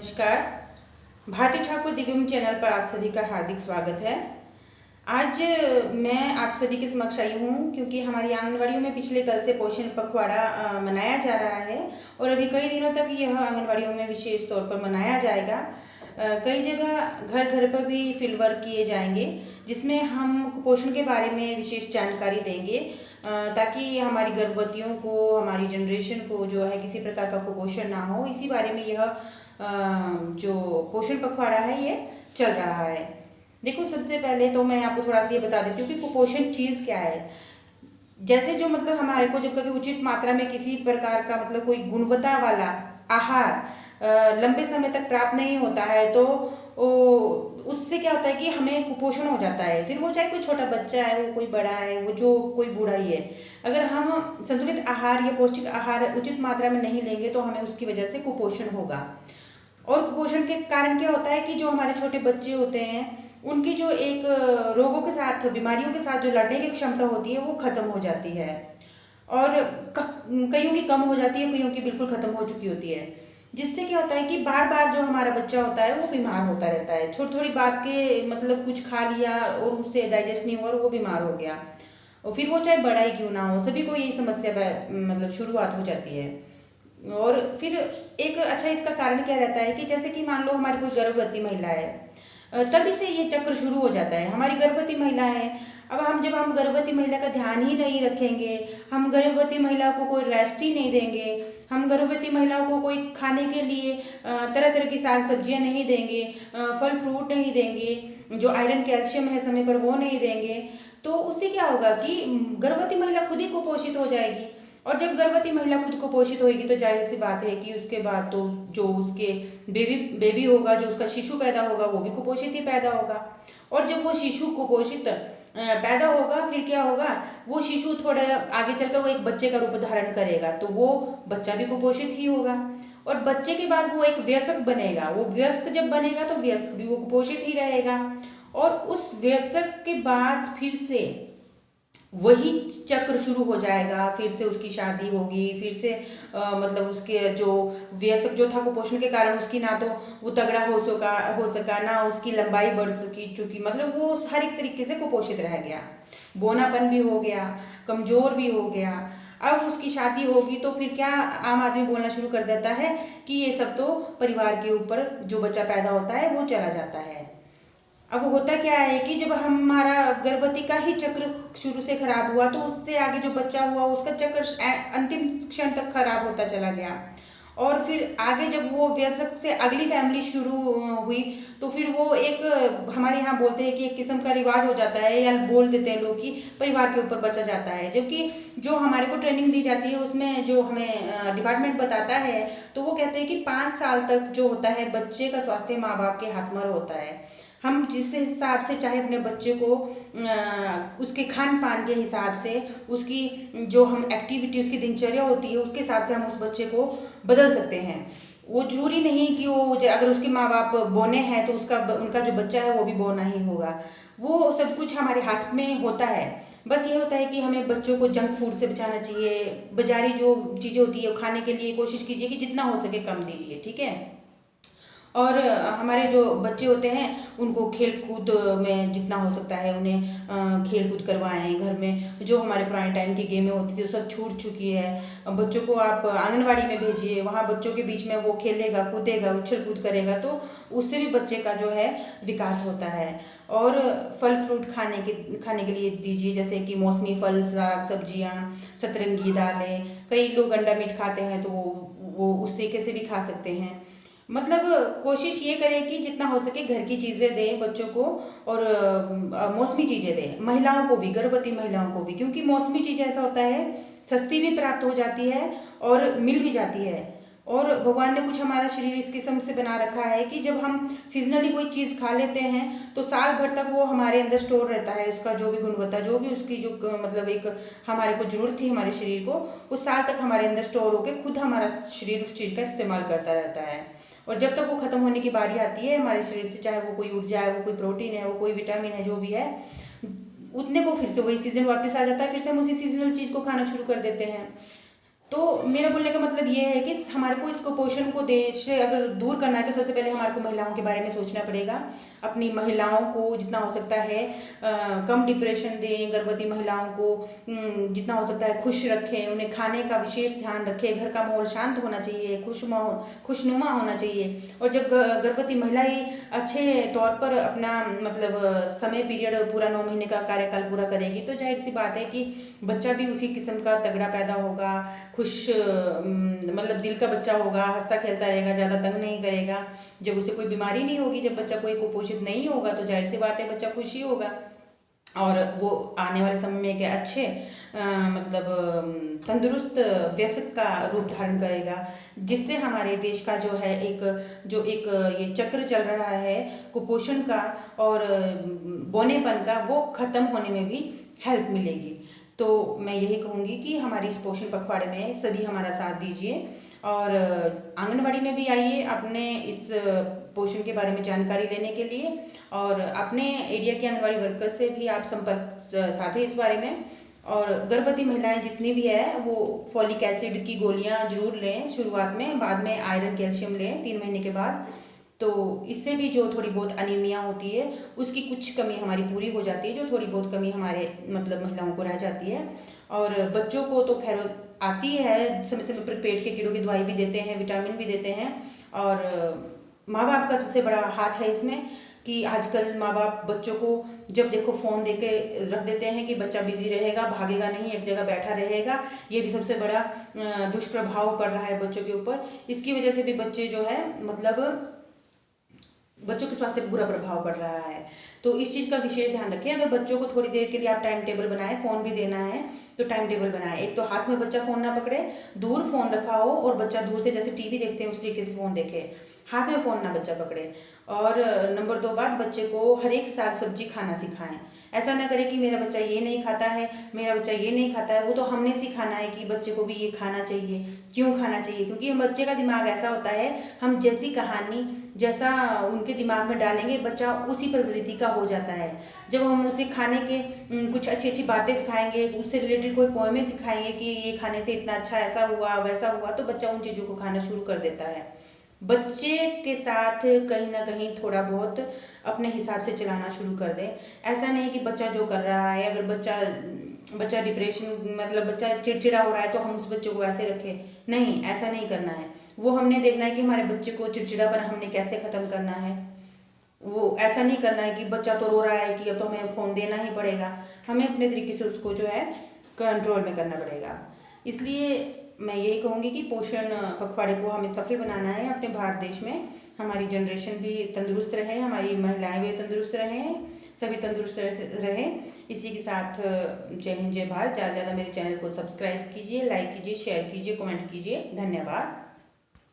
नमस्कार। भारती ठाकुर दिव्यम चैनल पर आप सभी का हार्दिक स्वागत है। आज मैं आप सभी के समक्ष आई हूँ क्योंकि हमारी आंगनवाड़ियों में पिछले कल से पोषण पखवाड़ा मनाया जा रहा है और अभी कई दिनों तक यह आंगनवाड़ियों में विशेष तौर पर मनाया जाएगा। कई जगह घर घर पर भी फील्ड वर्क किए जाएंगे जिसमें हम कुपोषण के बारे में विशेष जानकारी देंगे ताकि हमारी गर्भवतियों को, हमारी जनरेशन को जो है किसी प्रकार का कुपोषण ना हो। इसी बारे में यह जो पोषण पखवाड़ा है ये चल रहा है। देखो, सबसे पहले तो मैं आपको थोड़ा सा ये बता देती हूँ कि कुपोषण चीज़ क्या है। जैसे जो मतलब हमारे को जब कभी उचित मात्रा में किसी प्रकार का मतलब कोई गुणवत्ता वाला आहार लंबे समय तक प्राप्त नहीं होता है तो उससे क्या होता है कि हमें कुपोषण हो जाता है। फिर वो चाहे कोई छोटा बच्चा है, वो कोई बड़ा है, वो जो कोई बूढ़ा ही है, अगर हम संतुलित आहार या पौष्टिक आहार उचित मात्रा में नहीं लेंगे तो हमें उसकी वजह से कुपोषण होगा। और कुपोषण के कारण क्या होता है कि जो हमारे छोटे बच्चे होते हैं उनकी जो एक रोगों के साथ, बीमारियों के साथ जो लड़ने की क्षमता होती है वो खत्म हो जाती है और कईयों की कम हो जाती है, कईयों की बिल्कुल खत्म हो चुकी होती है। जिससे क्या होता है कि बार बार जो हमारा बच्चा होता है वो बीमार होता रहता है। थोड़ी थोड़ी बात के मतलब कुछ खा लिया और उससे डाइजेस्ट नहीं हुआ और वो बीमार हो गया, और फिर वो चाहे बड़ा ही क्यों ना हो, सभी को यही समस्या मतलब शुरुआत हो जाती है। और फिर एक अच्छा इसका कारण क्या रहता है कि जैसे कि मान लो हमारी कोई गर्भवती महिला है, तभी से ये चक्र शुरू हो जाता है। हमारी गर्भवती महिला है, अब जब हम गर्भवती महिला का ध्यान ही नहीं रखेंगे, हम गर्भवती महिला को कोई रेस्ट ही नहीं देंगे, हम गर्भवती महिलाओं को कोई खाने के लिए तरह तरह की साग सब्जियां नहीं देंगे, फल फ्रूट नहीं देंगे, जो आयरन कैल्शियम है समय पर वो नहीं देंगे, तो उससे क्या होगा कि गर्भवती महिला खुद ही कुपोषित हो जाएगी। और जब गर्भवती महिला खुद कुपोषित होगी तो जाहिर सी बात है कि उसके बाद तो जो उसके बेबी होगा, जो उसका शिशु पैदा होगा, वो भी कुपोषित ही पैदा होगा। और जब वो शिशु कुपोषित पैदा होगा, फिर क्या होगा, वो शिशु थोड़ा आगे चलकर वो एक बच्चे का रूप धारण करेगा, तो वो बच्चा भी कुपोषित ही होगा। और बच्चे के बाद वो एक वयस्क बनेगा, वो वयस्क जब बनेगा तो वयस्क भी वो कुपोषित ही रहेगा। और उस वयस्क के बाद फिर से वही चक्र शुरू हो जाएगा, फिर से उसकी शादी होगी, फिर से मतलब उसके जो वयस्क जो था कुपोषण के कारण उसकी ना तो वो तगड़ा हो सका ना उसकी लंबाई बढ़ चुकी, मतलब वो हर एक तरीके से कुपोषित रह गया, बोनापन भी हो गया, कमजोर भी हो गया। अब उसकी शादी होगी तो फिर क्या आम आदमी बोलना शुरू कर देता है कि ये सब तो परिवार के ऊपर जो बच्चा पैदा होता है वो चला जाता है। अब होता क्या है कि जब हमारा गर्भवती का ही चक्र शुरू से खराब हुआ तो उससे आगे जो बच्चा हुआ उसका चक्र अंतिम क्षण तक खराब होता चला गया। और फिर आगे जब वो वयस्क से अगली फैमिली शुरू हुई तो फिर वो एक हमारे यहाँ बोलते हैं कि एक किस्म का रिवाज हो जाता है, या बोल देते हैं लोग कि परिवार के ऊपर बच्चा जाता है। जबकि जो हमारे को ट्रेनिंग दी जाती है उसमें जो हमें डिपार्टमेंट बताता है तो वो कहते हैं कि 5 साल तक जो होता है बच्चे का स्वास्थ्य माँ बाप के हाथ में होता है। हम जिस हिसाब से चाहे अपने बच्चे को उसके खान पान के हिसाब से, उसकी जो हम एक्टिविटी, उसकी दिनचर्या होती है उसके हिसाब से हम उस बच्चे को बदल सकते हैं। वो जरूरी नहीं कि वो अगर उसके माँ बाप बौने हैं तो उनका जो बच्चा है वो भी बौना ही होगा। वो सब कुछ हमारे हाथ में होता है। बस ये होता है कि हमें बच्चों को जंक फूड से बचाना चाहिए। बाजारी जो चीज़ें होती है खाने के लिए कोशिश कीजिए कि जितना हो सके कम दीजिए, ठीक है। और हमारे जो बच्चे होते हैं उनको खेल कूद में जितना हो सकता है उन्हें खेल कूद करवाएं। घर में जो हमारे पुराने टाइम की गेमें होती थी वो सब छूट चुकी है। बच्चों को आप आंगनवाड़ी में भेजिए, वहाँ बच्चों के बीच में वो खेलेगा कूदेगा, उछल कूद करेगा, तो उससे भी बच्चे का जो है विकास होता है। और फल फ्रूट खाने के लिए दीजिए, जैसे कि मौसमी फल, साग सब्जियाँ, सतरंगी दालें। कई लोग अंडा मीट खाते हैं तो वो उस तरीके से भी खा सकते हैं। मतलब कोशिश ये करें कि जितना हो सके घर की चीज़ें दें बच्चों को, और मौसमी चीज़ें दें महिलाओं को भी, गर्भवती महिलाओं को भी, क्योंकि मौसमी चीज़ें ऐसा होता है सस्ती भी प्राप्त हो जाती है और मिल भी जाती है। और भगवान ने कुछ हमारा शरीर इस किस्म से बना रखा है कि जब हम सीजनली कोई चीज़ खा लेते हैं तो साल भर तक वो हमारे अंदर स्टोर रहता है, उसका जो भी गुणवत्ता, जो भी उसकी जो मतलब एक हमारे को जरूरत थी हमारे शरीर को, उस साल तक हमारे अंदर स्टोर होकर खुद हमारा शरीर उस चीज़ का इस्तेमाल करता रहता है। और जब तक वो खत्म होने की बारी आती है हमारे शरीर से, चाहे वो कोई ऊर्जा है, वो कोई प्रोटीन है, वो कोई विटामिन है, जो भी है, उतने को फिर से वही सीजन वापस आ जाता है, फिर से हम उसी सीजनल चीज़ को खाना शुरू कर देते हैं। तो मेरा बोलने का मतलब ये है कि हमारे को इस कुपोषण को देश से अगर दूर करना है तो सबसे पहले हमारे को महिलाओं के बारे में सोचना पड़ेगा। अपनी महिलाओं को जितना हो सकता है कम डिप्रेशन दें, गर्भवती महिलाओं को जितना हो सकता है खुश रखें, उन्हें खाने का विशेष ध्यान रखें, घर का माहौल शांत होना चाहिए, खुशनुमा होना चाहिए। और जब गर्भवती महिलाएं अच्छे तौर पर अपना मतलब समय पीरियड पूरा 9 महीने का कार्यकाल पूरा करेगी तो जाहिर सी बात है कि बच्चा भी उसी किस्म का तगड़ा पैदा होगा, खुश मतलब दिल का बच्चा होगा, हंसता खेलता रहेगा, ज़्यादा तंग नहीं करेगा। जब उसे कोई बीमारी नहीं होगी, जब बच्चा कोई कुपोषित नहीं होगा तो जाहिर सी बात है बच्चा खुश ही होगा और वो आने वाले समय में एक अच्छे मतलब तंदुरुस्त वयस्क का रूप धारण करेगा, जिससे हमारे देश का जो है एक ये चक्र चल रहा है कुपोषण का और बौनेपन का, वो ख़त्म होने में भी हेल्प मिलेगी। तो मैं यही कहूँगी कि हमारी इस पोषण पखवाड़े में सभी हमारा साथ दीजिए और आंगनवाड़ी में भी आइए अपने इस पोषण के बारे में जानकारी लेने के लिए, और अपने एरिया के आंगनवाड़ी वर्कर से भी आप संपर्क साधें इस बारे में। और गर्भवती महिलाएं जितनी भी है वो फॉलिक एसिड की गोलियां जरूर लें शुरुआत में, बाद में आयरन कैल्शियम लें 3 महीने के बाद। तो इससे भी जो थोड़ी बहुत अनीमिया होती है उसकी कुछ कमी हमारी पूरी हो जाती है, जो थोड़ी बहुत कमी हमारे मतलब महिलाओं को रह जाती है। और बच्चों को तो खैर आती है, समय समय पर पेट के कीड़ों की दवाई भी देते हैं, विटामिन भी देते हैं। और माँ बाप का सबसे बड़ा हाथ है इसमें कि आजकल माँ बाप बच्चों को जब देखो फ़ोन दे के रख देते हैं कि बच्चा बिजी रहेगा, भागेगा नहीं, एक जगह बैठा रहेगा। ये भी सबसे बड़ा दुष्प्रभाव पड़ रहा है बच्चों के ऊपर। इसकी वजह से भी बच्चे जो है मतलब बच्चों के स्वास्थ्य पर बुरा प्रभाव पड़ रहा है। तो इस चीज़ का विशेष ध्यान रखें। अगर बच्चों को थोड़ी देर के लिए आप टाइम टेबल बनाएं, फ़ोन भी देना है तो टाइम टेबल बनाएं। एक तो हाथ में बच्चा फ़ोन ना पकड़े, दूर फ़ोन रखा हो और बच्चा दूर से जैसे टीवी देखते हैं उस तरीके से फ़ोन देखे, हाथ में फ़ोन ना बच्चा पकड़े। और नंबर 2 बात, बच्चे को हर एक साग सब्जी खाना सिखाएं। ऐसा ना करें कि मेरा बच्चा ये नहीं खाता है, मेरा बच्चा ये नहीं खाता है। वो तो हमने सिखाना है कि बच्चे को भी ये खाना चाहिए। क्यों खाना चाहिए? क्योंकि हम बच्चे का दिमाग ऐसा होता है, हम जैसी कहानी जैसा उनके दिमाग में डालेंगे बच्चा उसी प्रवृत्ति का हो जाता है। जब हम उसे खाने के कुछ अच्छी अच्छी बातें सिखाएंगे, उससे रिलेटेड कोई पोएमें सिखाएंगे कि ये खाने से इतना अच्छा ऐसा हुआ वैसा हुआ, तो बच्चा उन चीज़ों को खाना शुरू कर देता है। बच्चे के साथ कहीं ना कहीं थोड़ा बहुत अपने हिसाब से चलाना शुरू कर दें। ऐसा नहीं कि बच्चा जो कर रहा है, अगर बच्चा डिप्रेशन मतलब बच्चा चिड़चिड़ा हो रहा है तो हम उस बच्चे को ऐसे रखें, नहीं, ऐसा नहीं करना है। वो हमने देखना है कि हमारे बच्चे को चिड़चिड़ापन हमने कैसे ख़त्म करना है। वो ऐसा नहीं करना है कि बच्चा तो रो रहा है कि अब तो हमें फ़ोन देना ही पड़ेगा। हमें अपने तरीके से उसको जो है कंट्रोल में करना पड़ेगा। इसलिए मैं यही कहूँगी कि पोषण पखवाड़े को हमें सफल बनाना है अपने भारत देश में। हमारी जनरेशन भी तंदुरुस्त रहे, हमारी महिलाएं भी तंदुरुस्त रहें, सभी तंदुरुस्त रहें। इसी के साथ जय हिंद जय भारत। ज़्यादा से ज़्यादा मेरे चैनल को सब्सक्राइब कीजिए, लाइक कीजिए, शेयर कीजिए, कमेंट कीजिए। धन्यवाद।